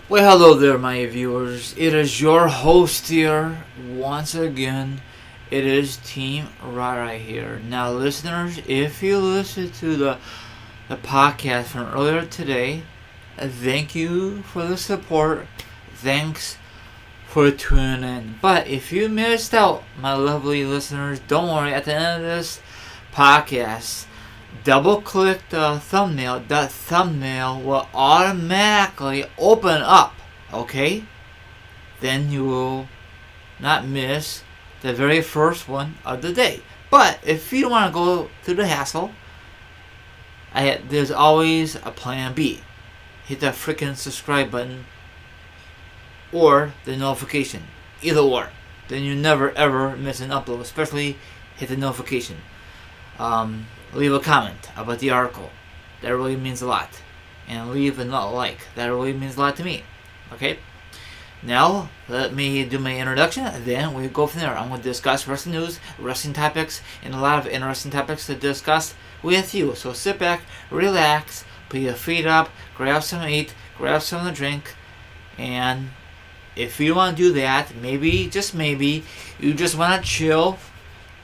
Well, hello there, my viewers. It is your host here once again. It is Team Rara here. Now, listeners, if you listened to the podcast from earlier today, thank you for the support. Thanks for tuning in. But if you missed out, my lovely listeners, don't worry. At the end of this podcast, double click the thumbnail. That thumbnail will automatically open up. Okay? Then you will not miss the very first one of the day. But if you don't want to go through the hassle, there's always a plan B. Hit that freaking subscribe button or the notification. Either or. Then you never ever miss an upload. Especially hit the notification. Leave a comment about the article. That really means a lot. And leave a like. That really means a lot to me. Okay? Now, let me do my introduction, and then we go from there. I'm going to discuss wrestling news, wrestling topics, and a lot of interesting topics to discuss with you. So sit back, relax, put your feet up, grab some to eat, grab some to drink, and if you want to do that, maybe, just maybe, you just want to chill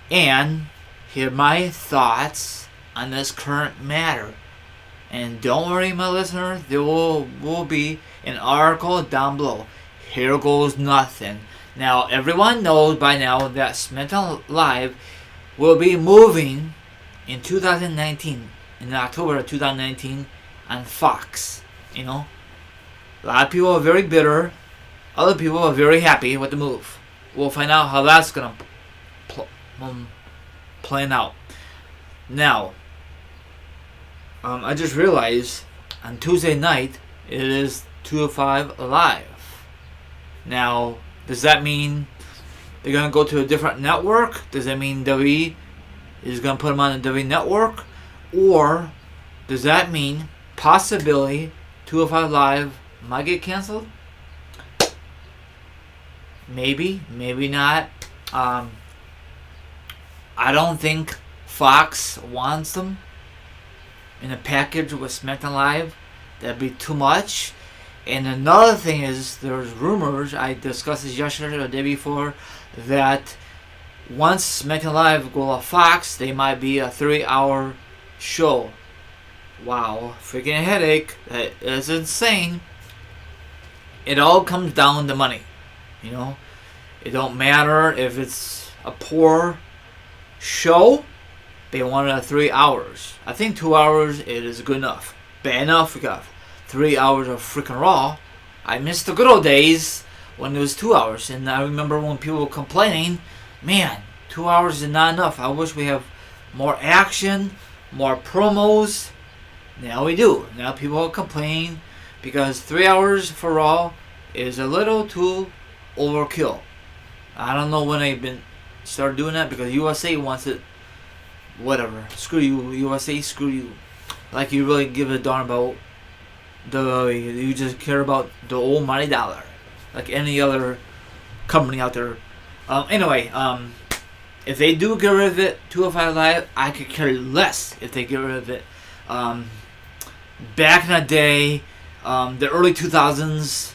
and hear my thoughts on this current matter. And don't worry, my listener, there will be an article down below. Here goes nothing. Now, everyone knows by now that SmackDown Live will be moving in 2019, in October of 2019, on Fox. You know, a lot of people are very bitter. Other people are very happy with the move. We'll find out how that's gonna plan out. Now, I just realized on Tuesday night it is 205 Live. Now, does that mean they're gonna go to a different network? Does that mean WWE is gonna put them on the WWE Network, or does that mean possibly 205 Live might get canceled? Maybe, maybe not. I don't think Fox wants them in a package with SmackDown Live. That'd be too much. And another thing is, there's rumors, I discussed this yesterday or the day before, that once SmackDown Live go to Fox, they might be a 3-hour show. Wow, freaking headache. That is insane. It all comes down to money. You know, it don't matter if it's a poor show. They wanted 3 hours. I think 2 hours it is good enough. Bad enough. We got 3 hours of freaking Raw. I miss the good old days when it was 2 hours, and I remember when people were complaining, man, 2 hours is not enough. I wish we have more action, more promos. Now we do. Now people are complaining because 3 hours for Raw is a little too overkill. I don't know when they've started doing that, because USA wants it. Whatever. Screw you, USA. Screw you. Like you really give a darn about you just care about the almighty dollar, like any other company out there. Anyway, if they do get rid of it, 205 Live, I could care less if they get rid of it. Back in the day, the early 2000s,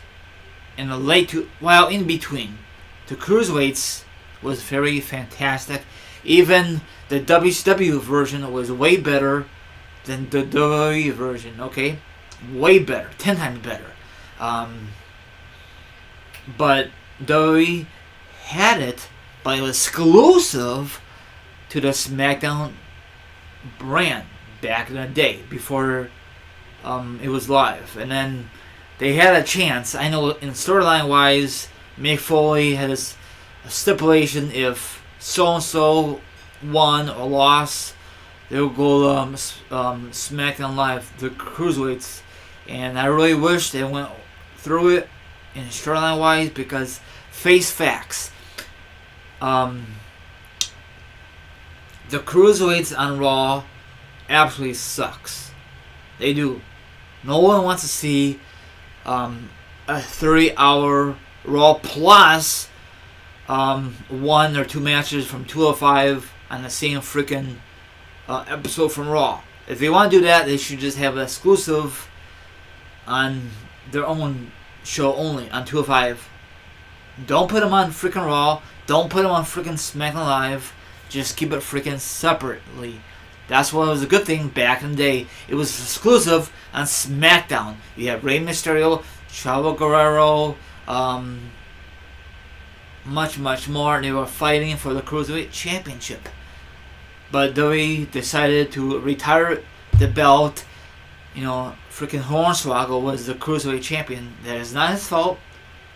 and the late in between, the cruiserweights was very fantastic. Even the WCW version was way better than the WWE version. Okay, way better, 10 times better. But WWE had it, but it was exclusive to the SmackDown brand back in the day before it was live. And then they had a chance. I know in storyline wise, Mick Foley has a stipulation: if so and so won or lost, they'll go SmackDown Live, the cruiserweights. And I really wish they went through it in storyline wise, because face facts, the cruiserweights on Raw absolutely sucks. They do. No one wants to see a 3-hour Raw plus 1 or 2 matches from 205 on the same freaking episode from Raw. If they want to do that, they should just have an exclusive on their own show only on 205. Don't put them on freaking Raw. Don't put them on freaking SmackDown Live. Just keep it freaking separately. That's what was a good thing back in the day. It was exclusive on SmackDown. You have Rey Mysterio, Chavo Guerrero, much more. They were fighting for the Cruiserweight Championship. But WWE decided to retire the belt. You know, freaking Hornswoggle was the Cruiserweight Champion. That is not his fault.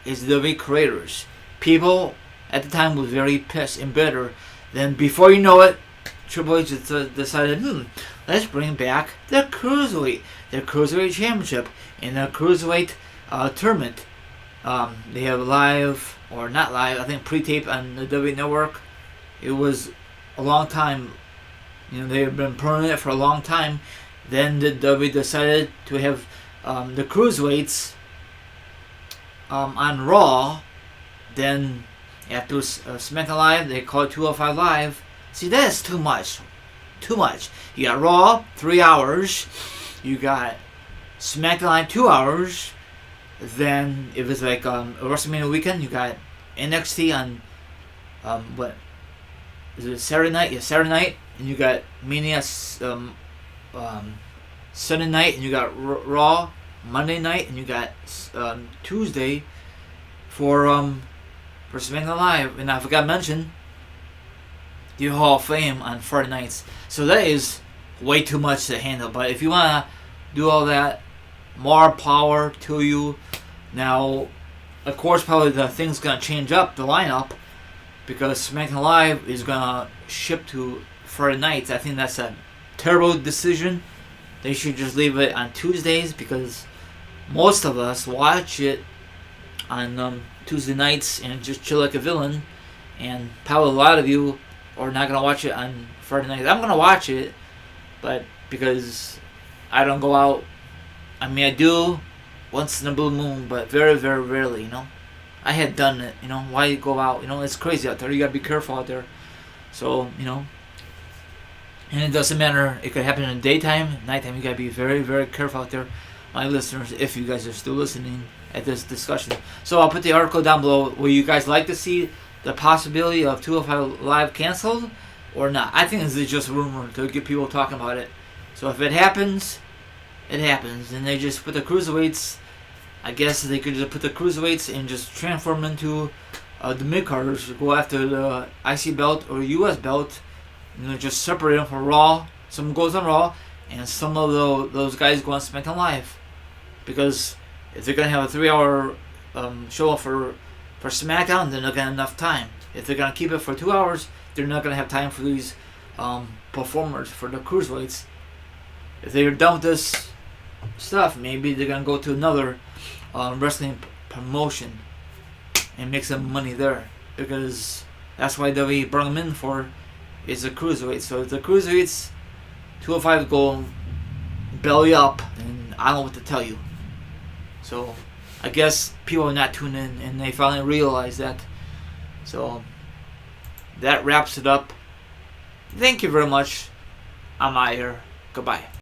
It's the WWE creators. People at the time was very pissed and bitter. Then before you know it, Triple H decided, let's bring back the Cruiserweight Championship in the Cruiserweight tournament. They have live, or not live, I think pre-tape on the WWE Network. It was a long time. You know, they have been promoting it for a long time. Then the WWE decided to have the Cruiserweights on Raw. Then after SmackDown Live, they call it 205 Live. See, that is too much. Too much. You got Raw, 3 hours. You got SmackDown Live, 2 hours. Then, if it's like a WrestleMania weekend, you got NXT on, what? Is it Saturday night? Yeah, Saturday night. And you got Mania Sunday night. And you got Raw Monday night. And you got Tuesday for SmackDown Live. And I forgot to mention the Hall of Fame on Friday nights. So that is way too much to handle. But if you want to do all that, more power to you. Now, of course, probably the thing's going to change up, the lineup, because SmackDown Live is going to ship to Friday nights. I think that's a terrible decision. They should just leave it on Tuesdays, because most of us watch it on Tuesday nights and just chill like a villain. And probably a lot of you are not going to watch it on Friday nights. I'm going to watch it, but because I don't go out. I mean, I do once in a blue moon, but very, very rarely, you know. I had done it, you know. Why go out? You know, it's crazy out there. You got to be careful out there. So, you know. And it doesn't matter. It could happen in the daytime, nighttime. You got to be very, very careful out there, my listeners, if you guys are still listening at this discussion. So I'll put the article down below. Will you guys like to see the possibility of 205 Live canceled or not? I think this is just a rumor to get people talking about it. So if it happens, it happens. And they just put the Cruiserweights, I guess they could just put the Cruiserweights and just transform them into the mid-carders, go after the IC belt or US belt, you know, just separate them from Raw. Some goes on Raw, and some of those guys go on SmackDown Live. Because if they're going to have a 3-hour show for SmackDown, they're not going to have enough time. If they're going to keep it for 2 hours, they're not going to have time for these performers, for the Cruiserweights. If they're done with this stuff, maybe they're going to go to another wrestling promotion and make some money there. Because that's why WWE brought them in for, is the Cruiserweights. So if the Cruiserweights 205 go belly up, and I don't know what to tell you. So I guess people are not tuning in, and they finally realize that. So that wraps it up. Thank you very much. I'm out here. Goodbye.